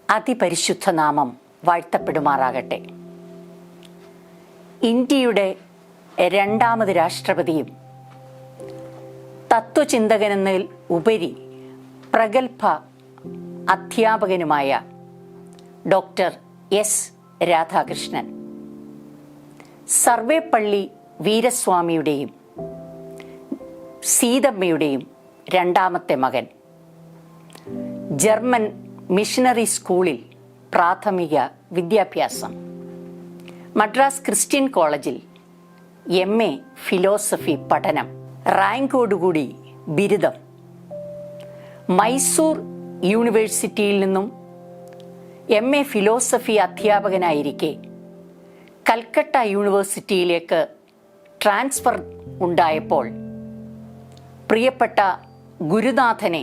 അതിപരിശുദ്ധ നാമം വാഴ്ത്തപ്പെടുമാറാകട്ടെ. ഇന്ത്യയുടെ രണ്ടാമത് രാഷ്ട്രപതിയും തത്വചിന്തകനെന്നതിൽ ഉപരി പ്രഗത്ഭ അധ്യാപകനുമായ ഡോക്ടർ എസ് രാധാകൃഷ്ണൻ സർവേപ്പള്ളി വീരസ്വാമിയുടെയും സീതമ്മയുടെയും രണ്ടാമത്തെ മകൻ, ജർമ്മൻ മിഷണറി സ്കൂളിൽ പ്രാഥമിക വിദ്യാഭ്യാസം, മദ്രാസ് ക്രിസ്ത്യൻ കോളേജിൽ MA ഫിലോസഫി പഠനം, റാങ്കോടുകൂടി ബിരുദം, മൈസൂർ യൂണിവേഴ്സിറ്റിയിൽ നിന്നും MA ഫിലോസഫി അധ്യാപകനായിരിക്കെ കൽക്കട്ട യൂണിവേഴ്സിറ്റിയിലേക്ക് ട്രാൻസ്ഫർ ഉണ്ടായപ്പോൾ പ്രിയപ്പെട്ട ഗുരുനാഥനെ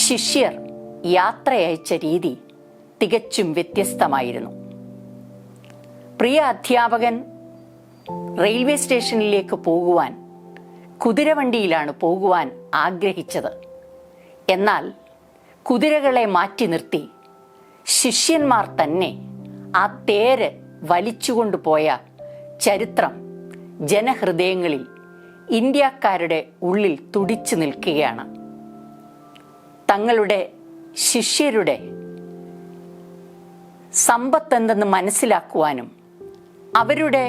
ശിഷ്യർ യാത്രയയച്ച രീതി തികച്ചും വ്യത്യസ്തമായിരുന്നു. പ്രിയ അധ്യാപകൻ റെയിൽവേ സ്റ്റേഷനിലേക്ക് പോകുവാൻ കുതിരവണ്ടിയിലാണ് പോകുവാൻ ആഗ്രഹിച്ചത്. എന്നാൽ കുതിരകളെ മാറ്റി നിർത്തി ശിഷ്യന്മാർ തന്നെ ആ തേര് വലിച്ചുകൊണ്ടുപോയ ചരിത്രം ജനഹൃദയങ്ങളിൽ ഇന്ത്യക്കാരുടെ ഉള്ളിൽ തുടിച്ചു നിൽക്കുകയാണ്. തങ്ങളുടെ ശിഷ്യരുടെ സമ്പത്തെന്തെന്ന് മനസ്സിലാക്കുവാനും അവരുടെ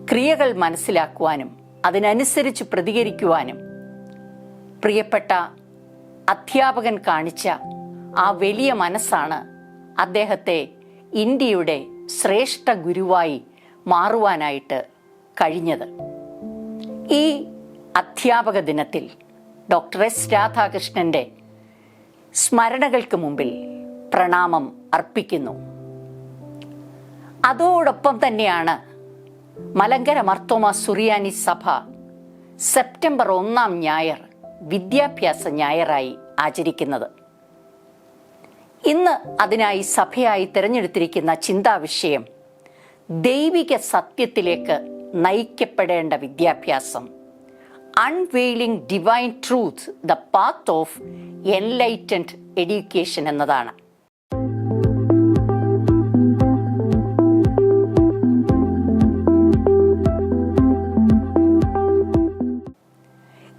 ക്രിയകൾ മനസ്സിലാക്കുവാനും അതിനനുസരിച്ച് പ്രതികരിക്കുവാനും പ്രിയപ്പെട്ട അധ്യാപകൻ കാണിച്ച ആ വലിയ മനസ്സാണ് അദ്ദേഹത്തെ ഇന്ത്യയുടെ ശ്രേഷ്ഠ ഗുരുവായി മാറുവാനായിട്ട് കഴിഞ്ഞത്. ഈ അധ്യാപക ദിനത്തിൽ ഡോക്ടർ എസ് രാധാകൃഷ്ണന്റെ സ്മരണകൾക്ക് മുമ്പിൽ പ്രണാമം അർപ്പിക്കുന്നു. അതോടൊപ്പം തന്നെയാണ് മലങ്കര മർത്തോമാ സുറിയാനി സഭ സെപ്റ്റംബർ 1 ഞായർ വിദ്യാഭ്യാസ ഞായറായി ആചരിക്കുന്നത്. ഇന്ന് അതിനായി സഭയായി തിരഞ്ഞെടുത്തിരിക്കുന്ന ചിന്താവിഷയം ദൈവിക സത്യത്തിലേക്ക് നയിക്കപ്പെടേണ്ട വിദ്യാഭ്യാസം, unveiling divine truth, the path of enlightened education എന്നതാണ്.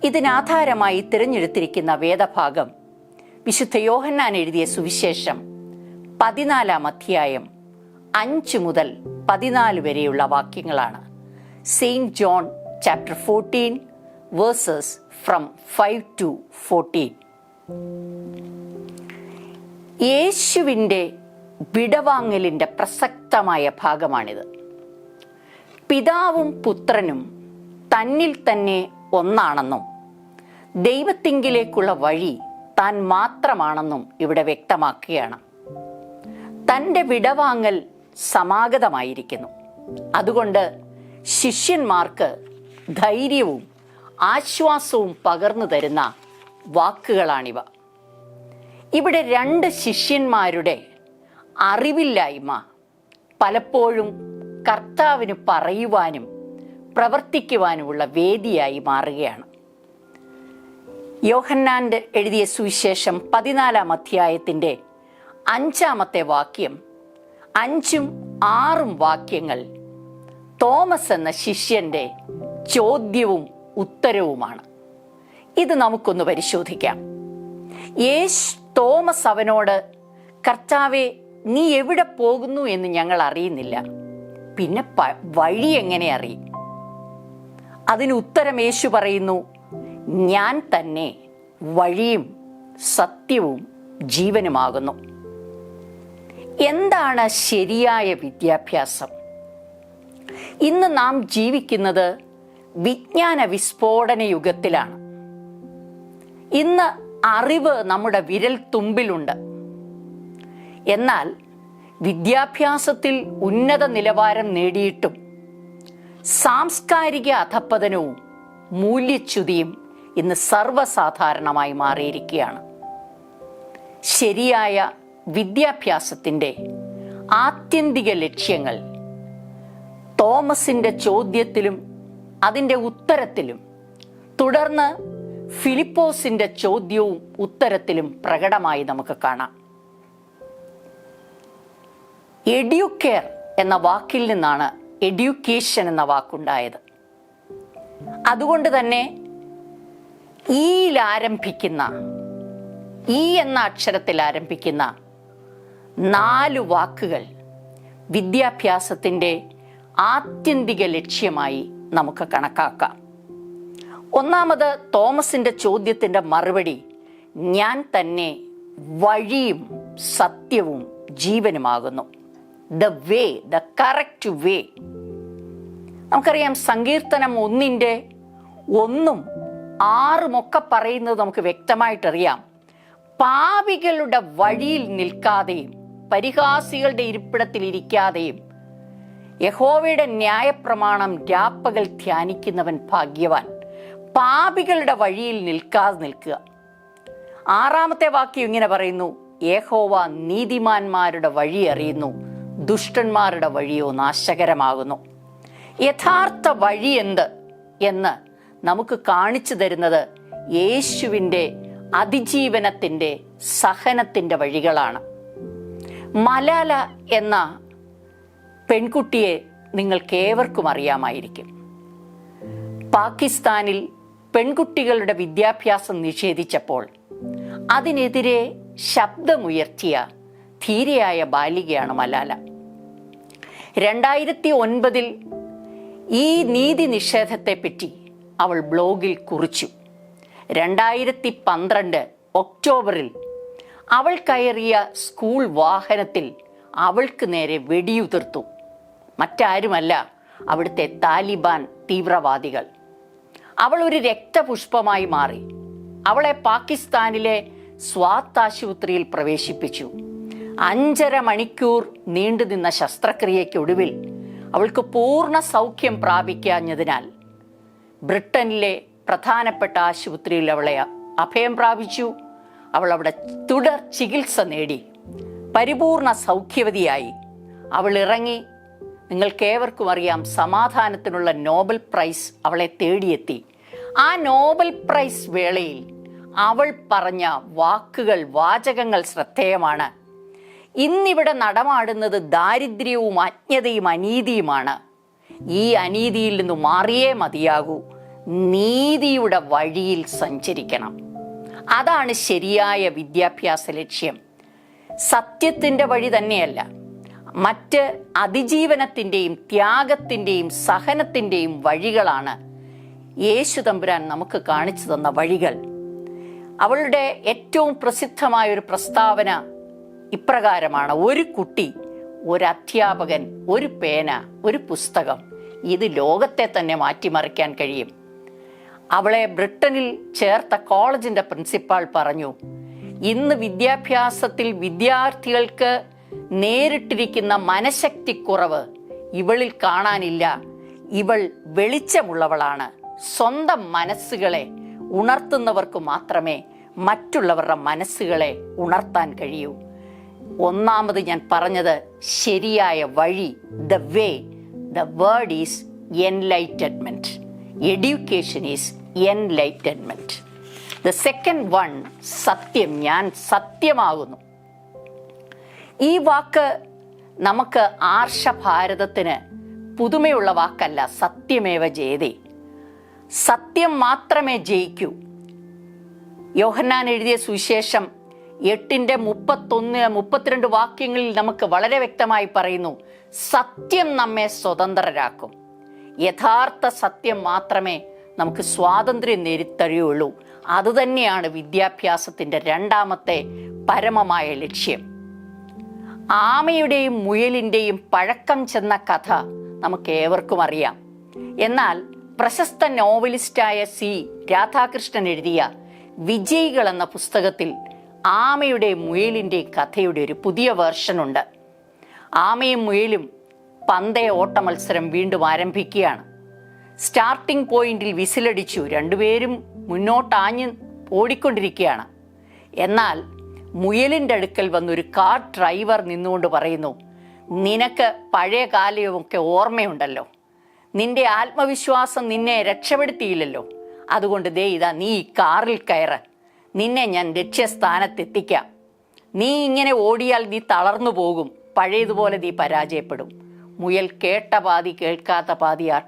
ഇതിനാധാരമായി തിരഞ്ഞെടുത്തിരിക്കുന്ന വേദഭാഗം വിശുദ്ധ യോഹന്നാൻ എഴുതിയ സുവിശേഷം 14 അധ്യായം 5 മുതൽ 14 വരെയുള്ള വാക്യങ്ങളാണ്. Saint John chapter 14 versus from 5 to 14. യേശുവിൻ്റെ വിടവാങ്ങലിൻ്റെ പ്രസക്തമായ ഭാഗമാണിത്. പിതാവും പുത്രനും തന്നിൽ തന്നെ ഒന്നാണെന്നും ദൈവത്തിങ്കിലേക്കുള്ള വഴി താൻ മാത്രമാണെന്നും ഇവിടെ വ്യക്തമാക്കുകയാണ്. തൻ്റെ വിടവാങ്ങൽ സമാഗതമായിരിക്കുന്നു. അതുകൊണ്ട് ശിഷ്യന്മാർക്ക് ധൈര്യവും ആശ്വാസവും പകർന്നു തരുന്ന വാക്കുകളാണിവ. ഇവിടെ 2 ശിഷ്യന്മാരുടെ അറിവില്ലായ്മ പലപ്പോഴും കർത്താവിന് പറയുവാനും പ്രവർത്തിക്കുവാനുമുള്ള വേദിയായി മാറുകയാണ്. യോഹന്നാൻ എഴുതിയ സുവിശേഷം 14 അധ്യായത്തിൻ്റെ 5 വാക്യം, 5ഉം 6ഉം വാക്യങ്ങൾ തോമസ് എന്ന ശിഷ്യന്റെ ചോദ്യവും ഉത്തരവുമാണ്. ഇത് നമുക്കൊന്ന് പരിശോധിക്കാം. തോമസ് അവനോട്, കർത്താവേ, നീ എവിടെ പോകുന്നു എന്ന് ഞങ്ങൾ അറിയുന്നില്ല, പിന്നെ വഴി എങ്ങനെ അറിയും? അതിന് ഉത്തരം യേശു പറയുന്നു, ഞാൻ തന്നെ വഴിയും സത്യവും ജീവനുമാകുന്നു. എന്താണ് ശരിയായ വിദ്യാഭ്യാസം? ഇന്ന് നാം ജീവിക്കുന്നത് വിജ്ഞാന വിസ്ഫോടന യുഗത്തിലാണ്. ഇന്ന് അറിവ് നമ്മുടെ വിരൽ തുമ്പിലുണ്ട്. എന്നാൽ വിദ്യാഭ്യാസത്തിൽ ഉന്നത നിലവാരം നേടിയിട്ടും സാംസ്കാരിക അധപ്പതനവും മൂല്യച്യുതിയും ഇന്ന് സർവ്വസാധാരണമായി മാറിയിരിക്കുകയാണ്. ശരിയായ വിദ്യാഭ്യാസത്തിൻ്റെ ആത്യന്തിക ലക്ഷ്യങ്ങൾ തോമസിൻ്റെ ചോദ്യത്തിലും അതിൻ്റെ ഉത്തരത്തിലും, തുടർന്ന് ഫിലിപ്പോസിൻ്റെ ചോദ്യവും ഉത്തരത്തിലും പ്രകടമായി നമുക്ക് കാണാം. എഡ്യൂക്കെയർ എന്ന വാക്കിൽ നിന്നാണ് എഡ്യൂക്കേഷൻ എന്ന വാക്കുണ്ടായത്. അതുകൊണ്ട് തന്നെ ഈ എന്ന അക്ഷരത്തിൽ ആരംഭിക്കുന്ന 4 വാക്കുകൾ വിദ്യാഭ്യാസത്തിൻ്റെ ആത്യന്തിക ലക്ഷ്യമായി നമുക്ക് കണക്കാക്കാം. ഒന്നാമത്, തോമസിന്റെ ചോദ്യത്തിൻ്റെ മറുപടി ഞാൻ തന്നെ വഴിയും സത്യവും ജീവനുമാകുന്നു. The way, the correct way. നമുക്കറിയാം, സങ്കീർത്തനം 1:1 6 പറയുന്നത് നമുക്ക് വ്യക്തമായിട്ടറിയാം. പാപികളുടെ വഴിയിൽ നിൽക്കാതെയും പരിഹാസികളുടെ ഇരിപ്പിടത്തിൽ ഇരിക്കാതെയും യഹോവയുടെ ന്യായപ്രമാണം രാപ്പകൽ ധ്യാനിക്കുന്നവൻ ഭാഗ്യവാൻ. പാപികളുടെ വഴിയിൽ നിൽക്കാതെ നിൽക്കുക. 6-ാമത്തെ വാക്യം ഇങ്ങനെ പറയുന്നു, യഹോവ നീതിമാന്മാരുടെ വഴി അറിയുന്നു, ദുഷ്ടന്മാരുടെ വഴിയോ നാശകരമാകുന്നു. യഥാർത്ഥ വഴി എന്ത് എന്ന് നമുക്ക് കാണിച്ചു തരുന്നത് യേശുവിൻ്റെ അതിജീവനത്തിൻ്റെ, സഹനത്തിൻ്റെ വഴികളാണ്. മലാല എന്ന പെൺകുട്ടിയെ നിങ്ങൾക്കേവർക്കും അറിയാമായിരിക്കും. പാകിസ്ഥാനിൽ പെൺകുട്ടികളുടെ വിദ്യാഭ്യാസം നിഷേധിച്ചപ്പോൾ അതിനെതിരെ ശബ്ദമുയർത്തിയ ധീരയായ ബാലികയാണ് മലാല. 2009 ഈ നീതി നിഷേധത്തെപ്പറ്റി അവൾ ബ്ലോഗിൽ കുറിച്ചു. 2012 ഒക്ടോബറിൽ അവൾ കയറിയ സ്കൂൾ വാഹനത്തിൽ അവൾക്ക് നേരെ വെടിയുതിർത്തു. മറ്റാരുമല്ല, അവിടുത്തെ താലിബാൻ തീവ്രവാദികൾ. അവൾ ഒരു രക്തപുഷ്പമായി മാറി. അവളെ പാകിസ്ഥാനിലെ സ്വാത്ത് ആശുപത്രിയിൽ പ്രവേശിപ്പിച്ചു. 5.5 മണിക്കൂർ നീണ്ടുനിന്ന ശസ്ത്രക്രിയയ്ക്കൊടുവിൽ അവൾക്ക് പൂർണ്ണ സൗഖ്യം പ്രാപിക്കാഞ്ഞതിനാൽ ബ്രിട്ടനിലെ പ്രധാനപ്പെട്ട ആശുപത്രിയിൽ അവളെ അഭയം പ്രാപിച്ചു. അവൾ അവിടെ തുടർ ചികിത്സ നേടി പരിപൂർണ സൗഖ്യവതിയായി. അവൾ ഇറങ്ങി. നിങ്ങൾക്കേവർക്കും അറിയാം, സമാധാനത്തിനുള്ള നോബൽ പ്രൈസ് അവളെ തേടിയെത്തി. ആ നോബൽ പ്രൈസ് വേളയിൽ അവൾ പറഞ്ഞ വാചകങ്ങൾ ശ്രദ്ധേയമാണ്. ഇന്നിവിടെ നടമാടുന്നത് ദാരിദ്ര്യവും അജ്ഞതയും അനീതിയുമാണ്. ഈ അനീതിയിൽ നിന്ന് മാറിയേ മതിയാകൂ. നീതിയുടെ വഴിയിൽ സഞ്ചരിക്കണം. അതാണ് ശരിയായ വിദ്യാഭ്യാസ ലക്ഷ്യം. സത്യത്തിൻ്റെ വഴി തന്നെയല്ല, മറ്റ് അതിജീവനത്തിൻ്റെയും ത്യാഗത്തിൻ്റെയും സഹനത്തിൻ്റെയും വഴികളാണ് യേശു തമ്പുരാൻ നമുക്ക് കാണിച്ചു തന്ന വഴികൾ. അവളുടെ ഏറ്റവും പ്രസിദ്ധമായ ഒരു പ്രസ്താവന ഇപ്രകാരമാണ്: ഒരു കുട്ടി, ഒരു അധ്യാപകൻ, ഒരു പേന, ഒരു പുസ്തകം, ഇത് ലോകത്തെ തന്നെ മാറ്റിമറിക്കാൻ കഴിയും. അവളെ ബ്രിട്ടനിൽ ചേർത്ത കോളേജിൻ്റെ പ്രിൻസിപ്പാൾ പറഞ്ഞു, ഇന്ന് വിദ്യാഭ്യാസത്തിൽ വിദ്യാർത്ഥികൾക്ക് നേരിട്ടിരിക്കുന്ന മനഃശക്തിക്കുറവ് ഇവളിൽ കാണാനില്ല. ഇവൾ വെളിച്ചമുള്ളവളാണ്. സ്വന്തം മനസ്സുകളെ ഉണർത്തുന്നവർക്ക് മാത്രമേ മറ്റുള്ളവരുടെ മനസ്സുകളെ ഉണർത്താൻ കഴിയൂ. ഒന്നാമത് ഞാൻ പറഞ്ഞത് ശരിയായ വഴി, the way, the word is enlightenment. Education is enlightenment. The second one, സത്യം. ഞാൻ സത്യമാകുന്നു. ഈ വാക്ക് നമുക്ക് ആർഷഭാരതത്തിന് പുതുമയുള്ള വാക്കല്ല. സത്യമേവ ജയതേ, സത്യം മാത്രമേ ജയിക്കൂ. യോഹന്നാൻ എഴുതിയ സുവിശേഷം 8:31-32 വാക്യങ്ങളിൽ നമുക്ക് വളരെ വ്യക്തമായി പറയുന്നു, സത്യം നമ്മെ സ്വതന്ത്രരാക്കും. യഥാർത്ഥ സത്യം മാത്രമേ നമുക്ക് സ്വാതന്ത്ര്യം നേടിത്തരുള്ളൂ. അതുതന്നെയാണ് വിദ്യാഭ്യാസത്തിൻ്റെ രണ്ടാമത്തെ പരമമായ ലക്ഷ്യം. ആമയുടെയും മുയലിൻ്റെയും പഴക്കം ചെന്ന കഥ നമുക്ക് ഏവർക്കും അറിയാം. എന്നാൽ പ്രശസ്ത നോവലിസ്റ്റായ സി രാധാകൃഷ്ണൻ എഴുതിയ വിജയികൾ എന്ന പുസ്തകത്തിൽ ആമയുടെയും മുയലിൻ്റെയും കഥയുടെ ഒരു പുതിയ വേർഷനുണ്ട്. ആമയും മുയലും പന്തയ ഓട്ട മത്സരം വീണ്ടും ആരംഭിക്കുകയാണ്. സ്റ്റാർട്ടിംഗ് പോയിന്റിൽ വിസിലടിച്ചു. രണ്ടുപേരും മുന്നോട്ടാഞ്ഞ് ഓടിക്കൊണ്ടിരിക്കുകയാണ്. എന്നാൽ മുയലിൻ്റെ അടുക്കൽ വന്നൊരു കാർ ഡ്രൈവർ നിന്നുകൊണ്ട് പറയുന്നു, നിനക്ക് പഴയ കാലമൊക്കെ ഓർമ്മയുണ്ടല്ലോ, നിന്റെ ആത്മവിശ്വാസം നിന്നെ രക്ഷപ്പെടുത്തിയില്ലല്ലോ, അതുകൊണ്ട് ദേ ഇതാ നീ ഈ കാറിൽ കയറ്, നിന്നെ ഞാൻ ലക്ഷ്യസ്ഥാനത്തെത്തിക്കാം. നീ ഇങ്ങനെ ഓടിയാൽ നീ തളർന്നു പോകും, പഴയതുപോലെ നീ പരാജയപ്പെടും. മുയൽ കേട്ട പാതി കേൾക്കാത്ത പാതി ആ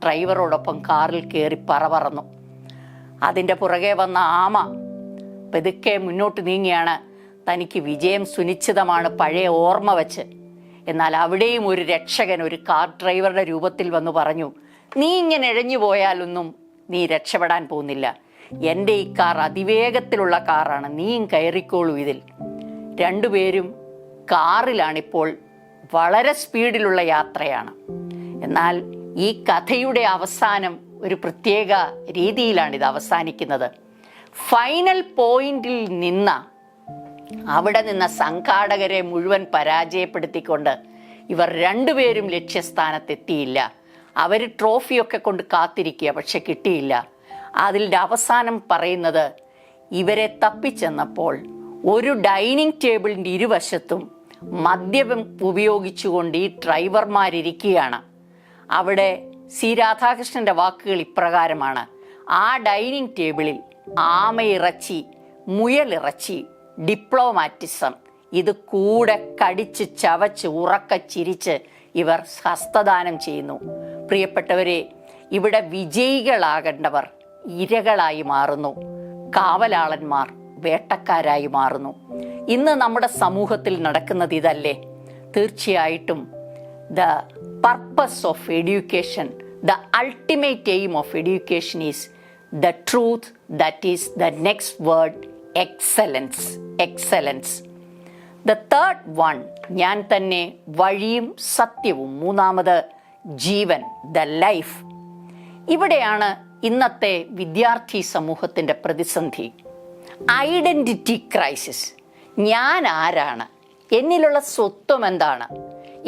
ഡ്രൈവറോടൊപ്പം കാറിൽ കയറി പറന്നു. അതിൻ്റെ പുറകെ വന്ന ആമ പതുക്കെ മുന്നോട്ട് നീങ്ങിയാണ്. തനിക്ക് വിജയം സുനിശ്ചിതമാണ് പഴയ ഓർമ്മ വച്ച്. എന്നാൽ അവിടെയും ഒരു രക്ഷകൻ ഒരു കാർ ഡ്രൈവറുടെ രൂപത്തിൽ വന്നു പറഞ്ഞു, നീ ഇങ്ങനെ ഇഴഞ്ഞു പോയാലൊന്നും നീ രക്ഷപ്പെടാൻ പോകുന്നില്ല. എൻ്റെ ഈ കാർ അതിവേഗത്തിലുള്ള കാറാണ്, നീയും കയറിക്കോളൂ ഇതിൽ. രണ്ടുപേരും കാറിലാണിപ്പോൾ, വളരെ സ്പീഡിലുള്ള യാത്രയാണ്. എന്നാൽ ഈ കഥയുടെ അവസാനം ഒരു പ്രത്യേക രീതിയിലാണ് ഇത് അവസാനിക്കുന്നത്. ഫൈനൽ പോയിന്റിൽ അവിടെ നിന്ന സംഘാടകരെ മുഴുവൻ പരാജയപ്പെടുത്തിക്കൊണ്ട് ഇവർ രണ്ടുപേരും ലക്ഷ്യസ്ഥാനത്തെത്തിയില്ല. അവർ ട്രോഫിയൊക്കെ കൊണ്ട് കാത്തിരിക്കുക, പക്ഷെ കിട്ടിയില്ല. അതിൻ്റെ അവസാനം പറയുന്നത്, ഇവരെ തപ്പിച്ചെന്നപ്പോൾ ഒരു ഡൈനിങ് ടേബിളിൻ്റെ ഇരുവശത്തും മദ്യം ഉപയോഗിച്ചുകൊണ്ട് ഈ ഡ്രൈവർമാരിയ്ക്കുകയാണ്. അവിടെ സി രാധാകൃഷ്ണന്റെ വാക്കുകൾ ഇപ്രകാരമാണ്: ആ ഡൈനിങ് ടേബിളിൽ ആമയിറച്ചി, മുയലിറച്ചി, ഡിപ്ലോമാറ്റിസം ഇത് കൂടെ കടിച്ച് ചവച്ച് ഉറക്ക ചിരിച്ച് ഇവർ ഹസ്തദാനം ചെയ്യുന്നു. പ്രിയപ്പെട്ടവരെ, ഇവിടെ വിജയികളാകേണ്ടവർ ഇരകളായി മാറുന്നു, കാവലാളന്മാർ വേട്ടക്കാരായി മാറുന്നു. ഇന്ന് നമ്മുടെ സമൂഹത്തിൽ നടക്കുന്നത് ഇതല്ലേ? തീർച്ചയായിട്ടും the purpose of education, the ultimate aim of education is the truth, that is the next word, excellence. Excellence. The third one, ഞാൻ തന്നെ വഴിയും സത്യവും. മൂന്നാമത് ജീവൻ, ദ ലൈഫ്. ഇവിടെയാണ് ഇന്നത്തെ വിദ്യാർത്ഥി സമൂഹത്തിൻ്റെ പ്രതിസന്ധി. Identity crisis. ഞാൻ ആരാണ്? എന്നിലുള്ള സ്വത്വം എന്താണ്?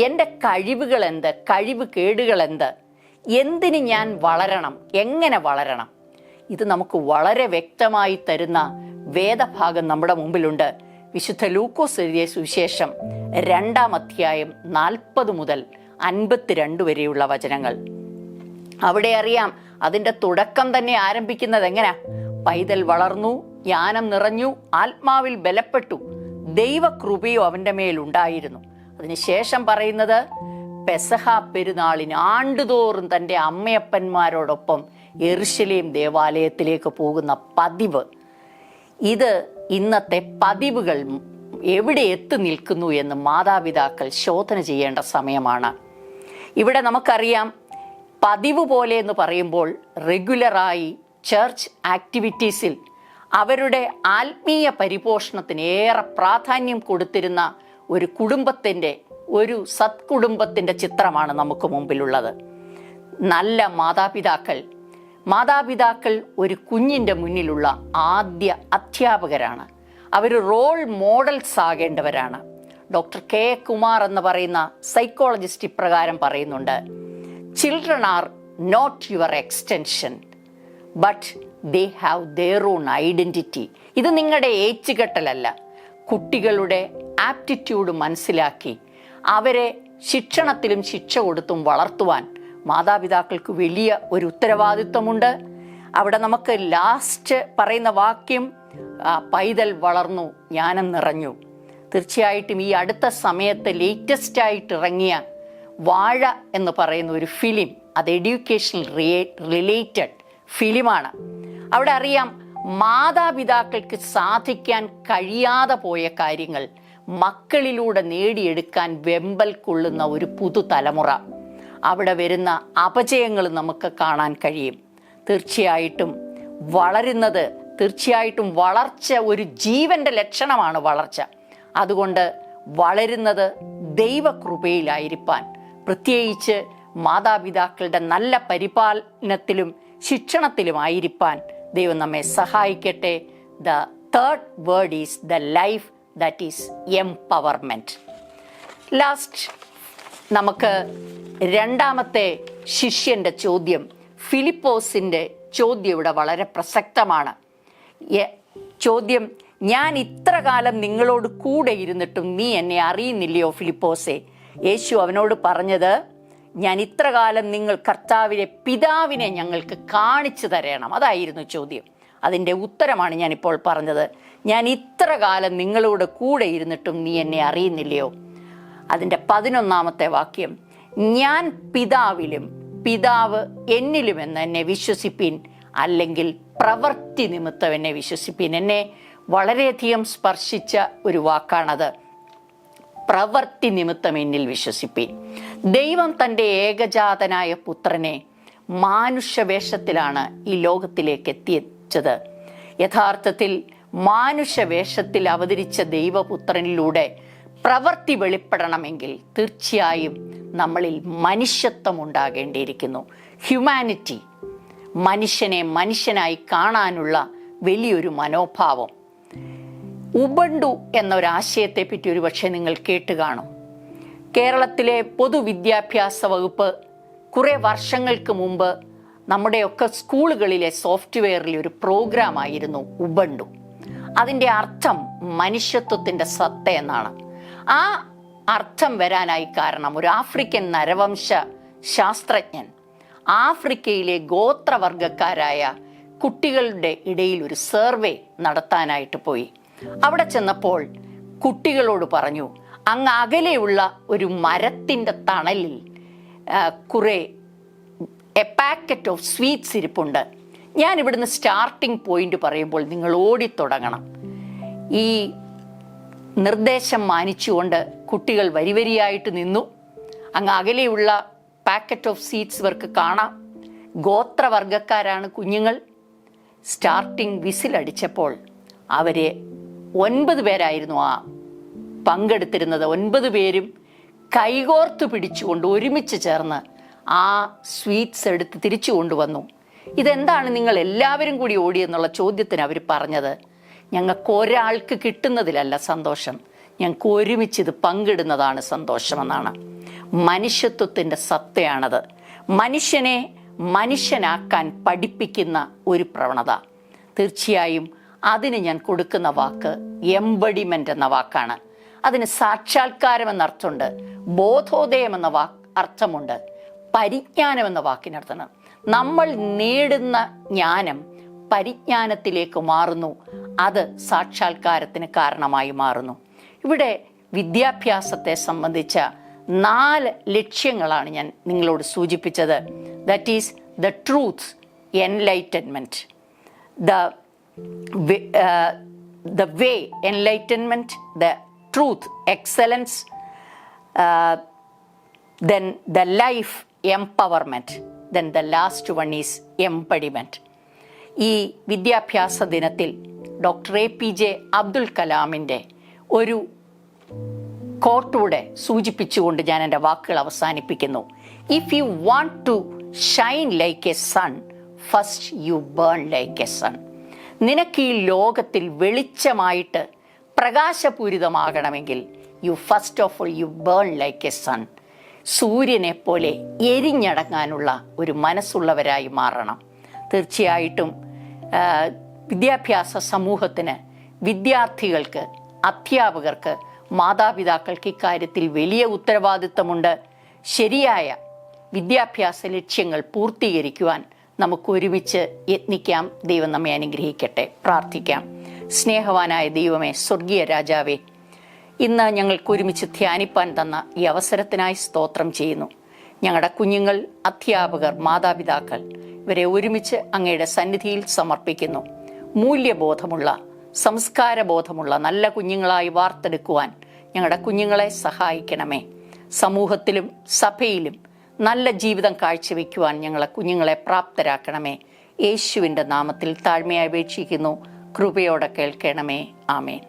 എൻ്റെ കഴിവുകൾ എന്ത്? കഴിവ് കേടുകൾ എന്ത്? എന്തിന് ഞാൻ വളരണം? എങ്ങനെ വളരണം? ഇത് നമുക്ക് വളരെ വ്യക്തമായി തരുന്ന വേദഭാഗം നമ്മുടെ മുമ്പിലുണ്ട്. വിശുദ്ധ ലൂക്കോസ് എഴുതിയ സുവിശേഷം 2-ാം അധ്യായം 40 മുതൽ 52 വരെയുള്ള വചനങ്ങൾ. അവിടെ അറിയാം, അതിൻ്റെ തുടക്കം തന്നെ ആരംഭിക്കുന്നത് എങ്ങനെയാ? പൈതൽ വളർന്നു, ജ്ഞാനം നിറഞ്ഞു, ആത്മാവിൽ ബലപ്പെട്ടു, ദൈവകൃപയോ അവൻ്റെ മേലുണ്ടായിരുന്നു. അതിനുശേഷം പറയുന്നത്, പെസഹ പെരുന്നാളിന് ആണ്ടുതോറും തൻ്റെ അമ്മയപ്പന്മാരോടൊപ്പം യെരുശലേം ദേവാലയത്തിലേക്ക് പോകുന്ന പതിവ്. ഇത് ഇന്നത്തെ പതിവുകൾ എവിടെ എത്തി നിൽക്കുന്നു എന്ന് മാതാപിതാക്കൾ ശോധന ചെയ്യേണ്ട സമയമാണ്. ഇവിടെ നമുക്കറിയാം, പതിവ് പോലെ എന്ന് പറയുമ്പോൾ റെഗുലറായി ചർച്ച് ആക്ടിവിറ്റീസിൽ അവരുടെ ആത്മീയ പരിപോഷണത്തിന് ഏറെ പ്രാധാന്യം കൊടുത്തിരുന്ന ഒരു കുടുംബത്തിൻ്റെ, ഒരു സത്കുടുംബത്തിൻ്റെ ചിത്രമാണ് നമുക്ക് മുമ്പിലുള്ളത്. നല്ല മാതാപിതാക്കൾ ഒരു കുഞ്ഞിൻ്റെ മുന്നിലുള്ള ആദ്യ അധ്യാപകരാണ്. അവർ റോൾ മോഡൽസ് ആകേണ്ടവരാണ്. ഡോക്ടർ കെ കുമാർ എന്ന് പറയുന്ന സൈക്കോളജിസ്റ്റ് ഇപ്രകാരം പറയുന്നുണ്ട്: children are not your extension, but they have their own identity. ഇത് നിങ്ങളുടെ ഏച്ചുകെട്ടലല്ല. കുട്ടികളുടെ ആപ്റ്റിറ്റ്യൂഡ് മനസ്സിലാക്കി അവരെ ശിക്ഷണത്തിലും ശിക്ഷ കൊടുത്തും വളർത്തുവാൻ മാതാപിതാക്കൾക്ക് വലിയ ഒരു ഉത്തരവാദിത്വമുണ്ട്. അവിടെ നമുക്ക് ലാസ്റ്റ് പറയുന്ന വാക്യം, പൈതൽ വളർന്നു, ജ്ഞാനം നിറഞ്ഞു. തീർച്ചയായിട്ടും ഈ അടുത്ത സമയത്ത് ലേറ്റസ്റ്റ് ആയിട്ട് ഇറങ്ങിയ വാഴ എന്ന് പറയുന്ന ഒരു ഫിലിം, അത് എഡ്യൂക്കേഷണൽ റിലേറ്റഡ് ഫിലിമാണ്. അവിടെ അറിയാം, മാതാപിതാക്കൾക്ക് സാധിക്കാൻ കഴിയാതെ പോയ കാര്യങ്ങൾ മക്കളിലൂടെ നേടിയെടുക്കാൻ വെമ്പൽ കൊള്ളുന്ന ഒരു പുതുതലമുറ. അവിടെ വരുന്ന അപജയങ്ങൾ നമുക്ക് കാണാൻ കഴിയും. തീർച്ചയായിട്ടും വളർച്ച ഒരു ജീവന്റെ ലക്ഷണമാണ് വളർച്ച. അതുകൊണ്ട് വളരുന്നത് ദൈവകൃപയിലായിരിക്കാൻ, പ്രത്യേകിച്ച് മാതാപിതാക്കളുടെ നല്ല പരിപാലനത്തിലും ശിക്ഷണത്തിലുമായിരിക്കാൻ ദൈവം നമ്മെ സഹായിക്കട്ടെ. The third word is the life, that is empowerment. Last നമുക്ക് രണ്ടാമത്തെ ശിഷ്യന്റെ ചോദ്യം, ഫിലിപ്പോസിന്റെ ചോദ്യം ഇവിടെ വളരെ പ്രസക്തമാണ്. ചോദ്യം, ഞാൻ ഇത്ര കാലം നിങ്ങളോട് കൂടെ ഇരുന്നിട്ടും നീ എന്നെ അറിയുന്നില്ലയോ ഫിലിപ്പോസേ? യേശു അവനോട് പറഞ്ഞത്, ഞാൻ ഇത്ര കാലം നിങ്ങൾ കർത്താവിനെ പിതാവിനെ ഞങ്ങൾക്ക് കാണിച്ചു തരണം. അതായിരുന്നു ചോദ്യം. അതിൻ്റെ ഉത്തരമാണ് ഞാനിപ്പോൾ പറഞ്ഞത്. ഞാൻ ഇത്ര കാലം നിങ്ങളോട് കൂടെ ഇരുന്നിട്ടും നീ എന്നെ അറിയുന്നില്ലയോ? അതിൻ്റെ 11-ാമത്തെ വാക്യം, ഞാൻ പിതാവിലും പിതാവ് എന്നിലുമെന്ന് എന്നെ വിശ്വസിപ്പീൻ, അല്ലെങ്കിൽ പ്രവൃത്തി നിമിത്തം എന്നെ വിശ്വസിപ്പീൻ. എന്നെ വളരെയധികം സ്പർശിച്ച ഒരു വാക്കാണത്. പ്രവൃത്തി നിമിത്തം എന്നിൽ വിശ്വസിപ്പീൻ. ദൈവം തൻ്റെ ഏകജാതനായ പുത്രനെ മാനുഷവേഷത്തിലാണ് ഈ ലോകത്തിലേക്ക് എത്തിച്ചത്. യഥാർത്ഥത്തിൽ മാനുഷവേഷത്തിൽ അവതരിച്ച ദൈവപുത്രനിലൂടെ പ്രവൃത്തി വെളിപ്പെടണമെങ്കിൽ തീർച്ചയായും നമ്മളിൽ മനുഷ്യത്വം ഉണ്ടാകേണ്ടിയിരിക്കുന്നു. ഹ്യൂമാനിറ്റി, മനുഷ്യനെ മനുഷ്യനായി കാണാനുള്ള വലിയൊരു മനോഭാവം. ഉബണ്ടു എന്നൊരാശയത്തെപ്പറ്റി ഒരുപക്ഷെ നിങ്ങൾ കേട്ട് കാണും. കേരളത്തിലെ പൊതുവിദ്യാഭ്യാസ വകുപ്പ് കുറേ വർഷങ്ങൾക്ക് മുമ്പ് നമ്മുടെയൊക്കെ സ്കൂളുകളിലെ സോഫ്റ്റ്വെയറിൽ ഒരു പ്രോഗ്രാമായിരുന്നു ഉബണ്ടു. അതിൻ്റെ അർത്ഥം മനുഷ്യത്വത്തിൻ്റെ സത്ത എന്നാണ്. ആ അർത്ഥം വരാനായി കാരണം ഒരു ആഫ്രിക്കൻ നരവംശ ശാസ്ത്രജ്ഞൻ ആഫ്രിക്കയിലെ ഗോത്രവർഗക്കാരായ കുട്ടികളുടെ ഇടയിൽ ഒരു സർവേ നടത്താനായിട്ട് പോയി. അവിടെ ചെന്നപ്പോൾ കുട്ടികളോട് പറഞ്ഞു, അങ്ങ് അകലെയുള്ള ഒരു മരത്തിൻ്റെ തണലിൽ കുറേ പാക്കറ്റ് ഓഫ് സ്വീറ്റ്സ് ഇരിപ്പുണ്ട്. ഞാൻ ഇവിടുന്ന് സ്റ്റാർട്ടിംഗ് പോയിന്റ് പറയുമ്പോൾ നിങ്ങൾ ഓടിത്തുടങ്ങണം. ഈ നിർദ്ദേശം മാനിച്ചുകൊണ്ട് കുട്ടികൾ വരിവരിയായിട്ട് നിന്നു. അങ്ങ് അകലെയുള്ള പാക്കറ്റ് ഓഫ് സ്വീറ്റ്സ് ഇവർക്ക് കാണാം. ഗോത്രവർഗക്കാരാണ് കുഞ്ഞുങ്ങൾ. സ്റ്റാർട്ടിംഗ് വിസിലടിച്ചപ്പോൾ അവരെ 9 പേരായിരുന്നു ആ പങ്കെടുത്തിരുന്നത്. 9 പേരും കൈകോർത്ത് പിടിച്ചുകൊണ്ട് ഒരുമിച്ച് ചേർന്ന് ആ സ്വീറ്റ്സ് എടുത്ത് തിരിച്ചു കൊണ്ടുവന്നു. ഇതെന്താണ് നിങ്ങൾ എല്ലാവരും കൂടി ഓടിയെന്നുള്ള ചോദ്യത്തിന് അവർ പറഞ്ഞത്, ഞങ്ങൾക്ക് ഒരാൾക്ക് കിട്ടുന്നതിലല്ല സന്തോഷം, ഞങ്ങൾക്ക് ഒരുമിച്ച് ഇത് പങ്കിടുന്നതാണ് സന്തോഷമെന്നാണ്. മനുഷ്യത്വത്തിൻ്റെ സത്തയാണത്. മനുഷ്യനെ മനുഷ്യനാക്കാൻ പഠിപ്പിക്കുന്ന ഒരു പ്രവണത. തീർച്ചയായും അതിന് ഞാൻ കൊടുക്കുന്ന വാക്ക് എംബഡിമെൻ്റ് എന്ന വാക്കാണ്. അതിന് സാക്ഷാത്കാരം എന്നർത്ഥമുണ്ട്, ബോധോദയം എന്ന അർത്ഥമുണ്ട്, പരിജ്ഞാനം എന്ന വാക്കിനർത്ഥമാണ്. നമ്മൾ നേടുന്ന ജ്ഞാനം പരിജ്ഞാനത്തിലേക്ക് മാറുന്നു, അത് സാക്ഷാത്കാരത്തിന് കാരണമായി മാറുന്നു. ഇവിടെ വിദ്യാഭ്യാസത്തെ സംബന്ധിച്ച 4 ലക്ഷ്യങ്ങളാണ് ഞാൻ നിങ്ങളോട് സൂചിപ്പിച്ചത്. That is the truth, enlightenment, the way, enlightenment, the truth, excellence, then the life, empowerment, then the last one is embodiment. ഈ വിദ്യാഭ്യാസ ദിനത്തിൽ ഡോക്ടർ APJ അബ്ദുൽ കലാമിൻ്റെ ഒരു കോട്ടൂടെ സൂചിപ്പിച്ചുകൊണ്ട് ഞാൻ എൻ്റെ വാക്കുകൾ അവസാനിപ്പിക്കുന്നു. If you want to shine like a sun, first you burn like a sun. നിനക്ക് ഈ ലോകത്തിൽ വെളിച്ചമായിട്ട് പ്രകാശപൂരിതമാകണമെങ്കിൽ you first of all you burn like a sun. സൂര്യനെ പോലെ എരിഞ്ഞടങ്ങാനുള്ള ഒരു മനസ്സുള്ളവരായി മാറണം. തീർച്ചയായിട്ടും വിദ്യാഭ്യാസ സമൂഹത്തിന്, വിദ്യാർത്ഥികൾക്ക്, അധ്യാപകർക്ക്, മാതാപിതാക്കൾക്ക് ഇക്കാര്യത്തിൽ വലിയ ഉത്തരവാദിത്തമുണ്ട്. ശരിയായ വിദ്യാഭ്യാസ ലക്ഷ്യങ്ങൾ പൂർത്തീകരിക്കുവാൻ നമുക്ക് ഒരുമിച്ച് യത്നിക്കാം. ദൈവം നമ്മെ അനുഗ്രഹിക്കട്ടെ. പ്രാർത്ഥിക്കാം. സ്നേഹവാനായ ദൈവമേ, സ്വർഗീയ രാജാവേ, ഇന്ന് ഞങ്ങൾക്ക് ഒരുമിച്ച് ധ്യാനിപ്പാൻ തന്ന ഈ അവസരത്തിനായി സ്തോത്രം ചെയ്യുന്നു. ഞങ്ങളുടെ കുഞ്ഞുങ്ങൾ, അധ്യാപകർ, മാതാപിതാക്കൾ, ഇവരെ ഒരുമിച്ച് അങ്ങയുടെ സന്നിധിയിൽ സമർപ്പിക്കുന്നു. മൂല്യബോധമുള്ള, സംസ്കാരബോധമുള്ള നല്ല കുഞ്ഞുങ്ങളായി വാർത്തെടുക്കുവാൻ ഞങ്ങളുടെ കുഞ്ഞുങ്ങളെ സഹായിക്കണമേ. സമൂഹത്തിലും സഭയിലും നല്ല ജീവിതം കാഴ്ചവെക്കുവാൻ ഞങ്ങളെ കുഞ്ഞുങ്ങളെ പ്രാപ്തരാക്കണമേ. യേശുവിൻ്റെ നാമത്തിൽ താഴ്മയായി അപേക്ഷിക്കുന്നു. കൃപയോടെ കേൾക്കണമേ. ആമേൻ.